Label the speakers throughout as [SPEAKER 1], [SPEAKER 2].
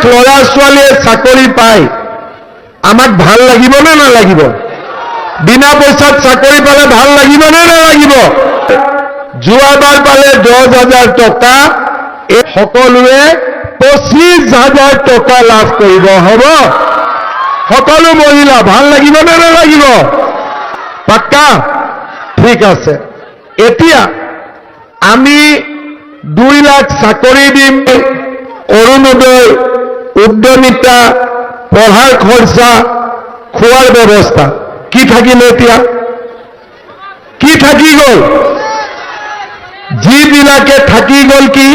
[SPEAKER 1] ল'ৰা ছোৱালীয়ে চাকৰি পায় আমাক ভাল লাগিব নে নালাগিব? বিনা পইচাত চাকৰি পালে ভাল লাগিব নে নালাগিব? যোৱাবাৰ পালে 10,000 টকা, এই সকলোৱে 25,000 টকা লাভ কৰিব। হ'ব? সকলো মহিলা ভাল লাগিব নে নালাগিব? পাক্কা? ঠিক আছে। এতিয়া আমি 2 লাখ চাকৰি দিম, অৰুণোদয়, উদ্যমিতা, পঢ়াৰ খৰচা, খোৱাৰ ব্যৱস্থা। কি থাকিলে এতিয়া? কি থাকি গ'ল? যিবিলাকে থাকি গ'ল কি?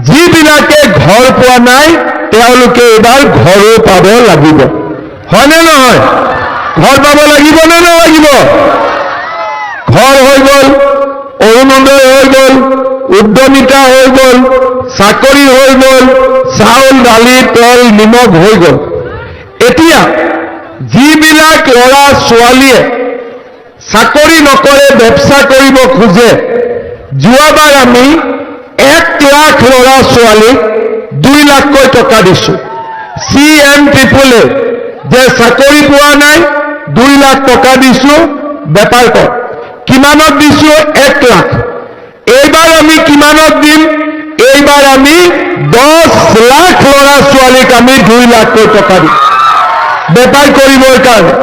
[SPEAKER 1] যিবিলাকে ঘৰ পোৱা নাই তেওঁলোকে এবাৰ ঘৰো পাব লাগিব। হয়নে নহয়? ঘৰ পাব লাগিব নে নালাগিব? ঘৰ হৈ গ'ল, অৰুণোদয় হৈ গ'ল, উদ্যমিতা হৈ গ'ল, চাকৰি হৈ গ'ল, চাউল, দালি, তেল, নিমখ হৈ গ'ল। এতিয়া যিবিলাক ল'ৰা ছোৱালীয়ে চাকৰি নকৰে, ব্যৱসা কৰিব খোজে, যোৱাবাৰ আমি 1 লাখ ল'ৰা ছোৱালীক 2 লাখকৈ টকা দিছোঁ। CM-AAA যে চাকৰি পোৱা নাই 2 লাখ টকা দিছোঁ, বেপাৰ কৰ। কিমানত দিছোঁ? 1 লাখ। এইবাৰ আমি কিমানত দিম? এইবাৰ আমি 10 লাখ ল'ৰা ছোৱালীক আমি 2 লাখকৈ টকা দিম বেপাৰ কৰিবৰ কাৰণে।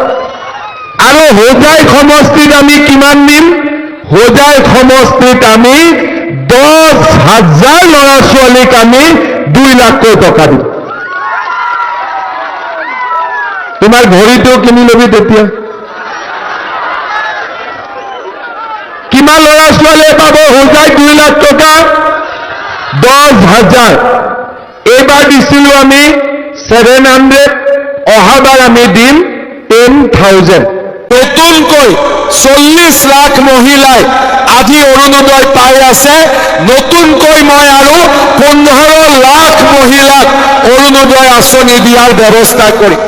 [SPEAKER 1] আৰু হোজাই সমষ্টিত আমি কিমান দিম? হোজাই সমষ্টিত আমি 10,000 ল'ৰা ছোৱালীক আমি 2 লাখকৈ টকা দিম। তোমাৰ ঘড়ীটো কিনি লবি তেতিয়া। কিমান ল'ৰা ছোৱালীয়ে পাব হোজাই 2 লাখ টকা? 10,000। এইবাৰ দিছিলোঁ আমি 700, অহাবাৰ আমি দিম 10,000। নতুনকৈ 40 লাখ মহিলাই আজি অৰুণোদয় পাই আছে। নতুনকৈ মই আৰু 15 লাখ মহিলাক অৰুণোদয় আঁচনি দিয়াৰ ব্যৱস্থা কৰিম।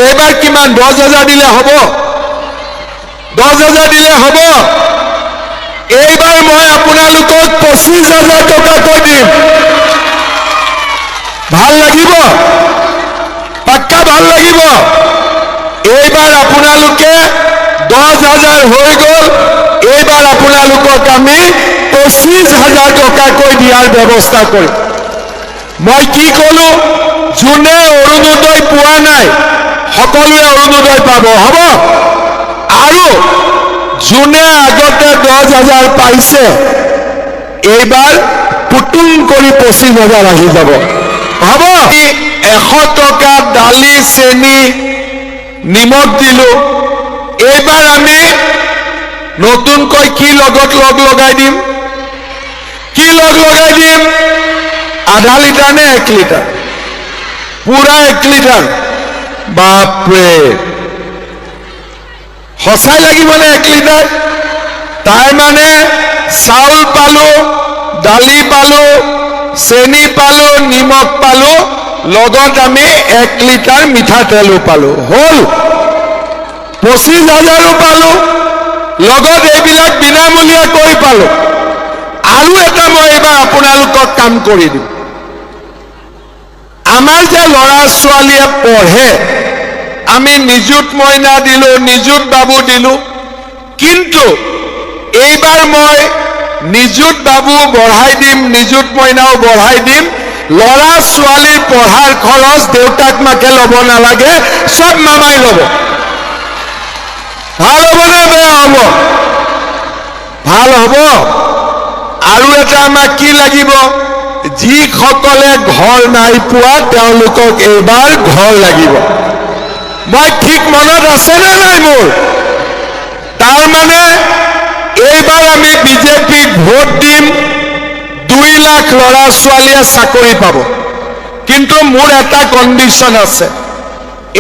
[SPEAKER 1] এইবাৰ কিমান? 10,000 দিলে হ'ব? 10,000 দিলে হ'ব? এইবাৰ মই আপোনালোকক 25,000 টকাকৈ দিম। ভাল লাগিব? পাক্কা ভাল লাগিব? এইবাৰ আপোনালোকে 10,000 হৈ গ'ল, এইবাৰ আপোনালোকক আমি 25,000 টকাকৈ দিয়াৰ ব্যৱস্থা কৰিম। মই কি ক'লো? যোনে অৰুণোদয় পোৱা নাই সকলোৱে অৰুণোদয় পাব। হ'ব? আৰু যোনে আগতে 10,000 পাইছে এইবাৰ পুতুং কৰি 25,000 আহি যাব। হ'ব? 100 টকা দালি, চেনি, নিমখ দিলোঁ। এইবাৰ আমি নতুনকৈ কি লগত লগ লগাই দিম? কি লগ লগাই দিম? আধা লিটাৰ নে 1 লিটাৰ? পুৰা 1 লিটাৰ। বাপৰে, সঁচাই লাগিবনে 1 লিটাৰ? তাৰ মানে চাউল পালোঁ, দালি পালোঁ, চেনি পালোঁ, নিমখ পালোঁ, লগত আমি 1 লিটাৰ মিঠাতেলো পালোঁ। হ'ল 25,000 পালোঁ, লগত এইবিলাক বিনামূলীয়াকৈ পালোঁ। আৰু এটা মই এইবাৰ আপোনালোকক কাম কৰি দিম। আমাৰ যে ল'ৰা ছোৱালীয়ে পঢ়ে, আমি নিযুত মইনা দিলোঁ, নিযুত বাবু দিলোঁ, কিন্তু এইবাৰ মই নিযুত বাবু বঢ়াই দিম, নিযুত মইনাও বঢ়াই দিম। ল'ৰা ছোৱালীৰ পঢ়াৰ খৰচ দেউতাক মাকে ল'ব নালাগে, চব মামাই ল'ব। ভাল হ'ব নে বেয়া হ'ব? ভাল হ'ব। আৰু এটা আমাক কি লাগিব? যিসকলে ঘৰ নাই পোৱা তেওঁলোকক এইবাৰ ঘৰ লাগিব। মই ঠিক মনত আছেনে নাই মোৰ? তাৰ মানে এইবাৰ আমি বিজেপিক ভোট দিম, 2 লাখ ল'ৰা ছোৱালীয়ে চাকৰি পাব। কিন্তু মোৰ এটা কণ্ডিশ্যন আছে।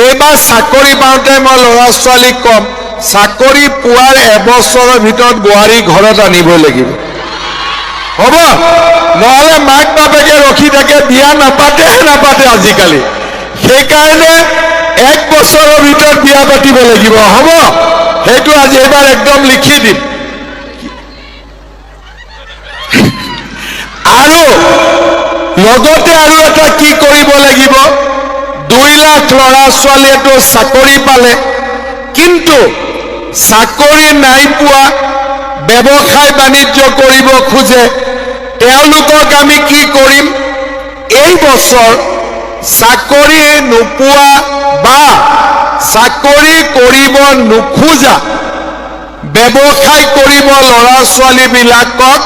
[SPEAKER 1] এইবাৰ চাকৰি পাওঁতে মই ল'ৰা ছোৱালীক ক'ম, চাকৰি পোৱাৰ এবছৰৰ ভিতৰত বোৱাৰী ঘৰত আনিবই লাগিব। হ'ব? নহ'লে মাক বাপেকে ৰখি থাকে, বিয়া নাপাতে আজিকালি। সেইকাৰণে 1 বছৰৰ ভিতৰত বিয়া পাতিব লাগিব। হ'ব? সেইটো আজি এইবাৰ একদম লিখি দিম। আৰু লগতে আৰু এটা কি কৰিব লাগিব?
[SPEAKER 2] 2 লাখ ল'ৰা ছোৱালীয়েতো চাকৰি পালে, কিন্তু চাকৰি নাই পোৱা, ব্যৱসায় বাণিজ্য কৰিব খোজে, তেওঁলোকক আমি কি কৰিম? এই বছৰ চাকৰি নোপোৱা বা চাকৰি কৰিব নোখোজা, ব্যৱসায় কৰিব ল'ৰা ছোৱালীবিলাকক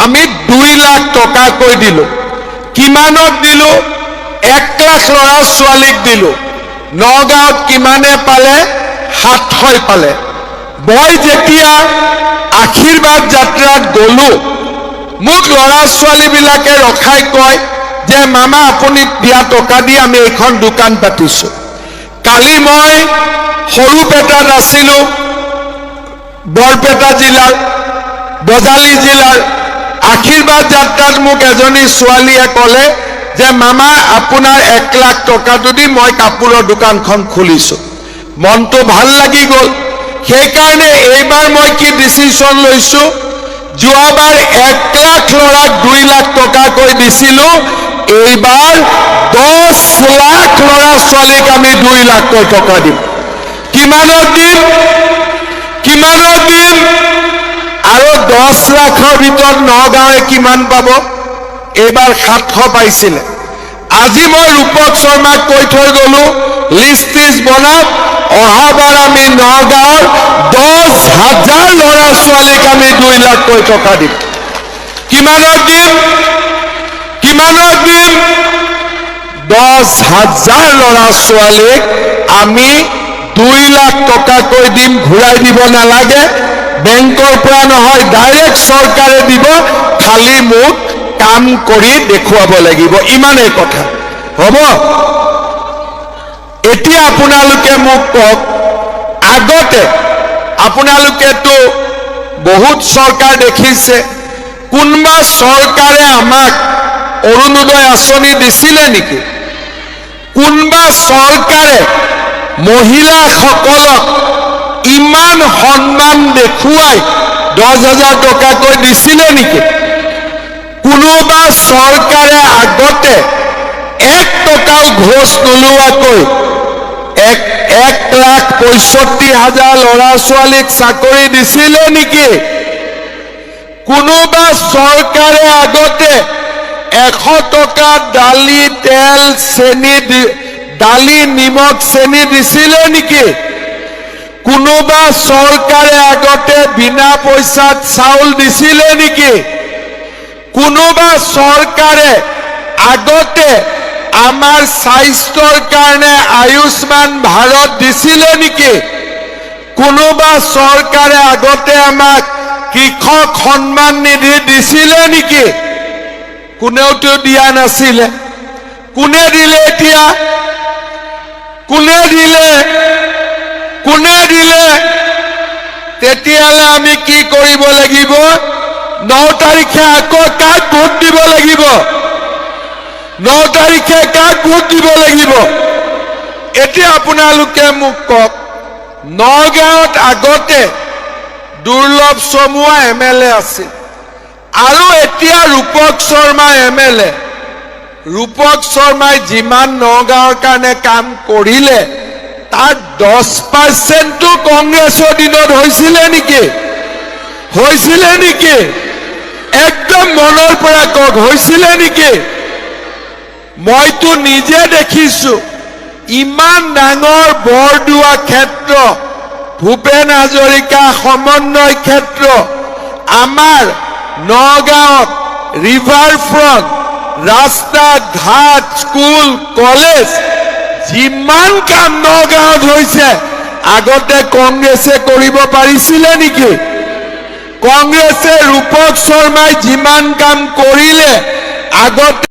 [SPEAKER 2] আমি 2 লাখ টকাকৈ দিলো। কিমানত দিলো? 1 লাখ ল'ৰা ছোৱালীক দিলো। নগাঁৱত কিমানে পালে? 700 পালে। মই যেতিয়া আশীৰ্বাদ যাত্ৰাত গলো, মোক ল'ৰা ছোৱালীবিলাকে ৰখাই কয় যে মামা আপুনি দিয়া টকা দি আমি এখন দোকান পাতিছো। কালি মই সৰুপেটাত আছিলো, বৰপেটা জিলাৰ, বজালী জিলাৰ। আশীৰ্বাদ যাত্ৰাত মোক এজনী ছোৱালীয়ে ক'লে যে মামা আপোনাৰ 1 লাখ টকাটো দি মই কাপোৰৰ দোকানখন খুলিছো। মনটো ভাল লাগি গ'ল। সেইকাৰণে এইবাৰ মই কি ডিচিশ্যন লৈছো, যোৱাবাৰ 1 লাখ ল'ৰাক 2 লাখ টকাকৈ দিছিলো, এইবাৰ 10 লাখ ল'ৰা ছোৱালীক আমি 2 লাখকৈ টকা দিম। কিমানত দিম? কিমানত দিম? আৰু 10 লাখৰ ভিতৰত নগাঁৱে কিমান পাব? এইবাৰ 700 পাইছিলে। আজি মই ৰূপক শৰ্মাক কৈ থৈ গলো, লিষ্ট বনাওক, অহাবাৰ আমি নগাঁৱৰ 10,000 ল'ৰা ছোৱালীক আমি 2 লাখকৈ টকা দিম। কিমানত দিম? কিমানত দিম? 10,000 ল'ৰা ছোৱালীক আমি 2 লাখ টকাকৈ দিম। ঘূৰাই দিব নালাগে, বেংকৰ পৰা নহয়, ডাইৰেক্ট চৰকাৰে দিব, খালি মোক কাম কৰি দেখুৱাব লাগিব, ইমানেই কথা। হ'ব? এতিয়া আপোনালোকে মোক কওক, আগতে আপোনালোকেতো বহুত চৰকাৰ দেখিছে, কোনবা চৰকাৰে আমাক অৰুণোদয় আঁচনি দিছিলে নেকি? কোনবা চৰকাৰে মহিলাসকলক ইমান সন্মান দেখুৱাই 10,000 টকাকৈ দিছিলে নেকি? কোনোবা চৰকাৰে আগতে 1 টকাও ঘোষ নোলোৱাকৈ 1,65,000 ল'ৰা ছোৱালীক চাকৰি দিছিলে নেকি? কোনোবা চৰকাৰে আগতে 100 টকা দালি তেল চেনি দালি নিমখ চেনি দিছিলে নেকি? কোনোবা চৰকাৰে আগতে বিনা পইচাত চাউল দিছিলে নেকি? কোনোবা চৰকাৰে আগতে আমাৰ স্বাস্থ্যৰ কাৰণে আয়ুষ্মান ভাৰত দিছিলে নেকি? কোনোবা চৰকাৰে আগতে আমাক কৃষক সন্মান নিধি দিছিলে নেকি? কোনেওতো দিয়া নাছিলে। কোনে দিলে এতিয়া? কোনে দিলে? কোনে দিলে? তেতিয়াহ'লে আমি কি কৰিব লাগিব? 9 তাৰিখে আকৌ কাক ভোট দিব লাগিব? 9 তাৰিখে কাক ভোট দিব লাগিব? এতিয়া আপোনালোকে মোক কওক, নগাঁৱত আগতে দুৰ্লভ চমুৱা MLA আছিল, আৰু এতিয়া ৰূপক শৰ্মা MLA। ৰূপক শৰ্মাই যিমান নগাঁৱৰ কাৰণে কাম কৰিলে, তাৰ 10%টো কংগ্ৰেছৰ দিনত হৈছিলে নেকি? হৈছিলে নেকি? একদম মনৰ পৰা কওক, হৈছিলে নেকি? মইতো নিজে দেখিছো, ইমান ডাঙৰ বৰদোৱা ক্ষেত্ৰ, ভূপেন হাজৰিকা সমন্বয় ক্ষেত্ৰ, আমাৰ নগাঁৱত ৰিভাৰ ফ্ৰণ্ট, ৰাস্তা ঘাট, স্কুল কলেজ, যিমান কাম নগাঁৱত হৈছে, আগতে কংগ্ৰেছে কৰিব পাৰিছিলে নেকি? কংগ্ৰেছে ৰূপক শৰ্মাই যিমান কাম কৰিলে আগতে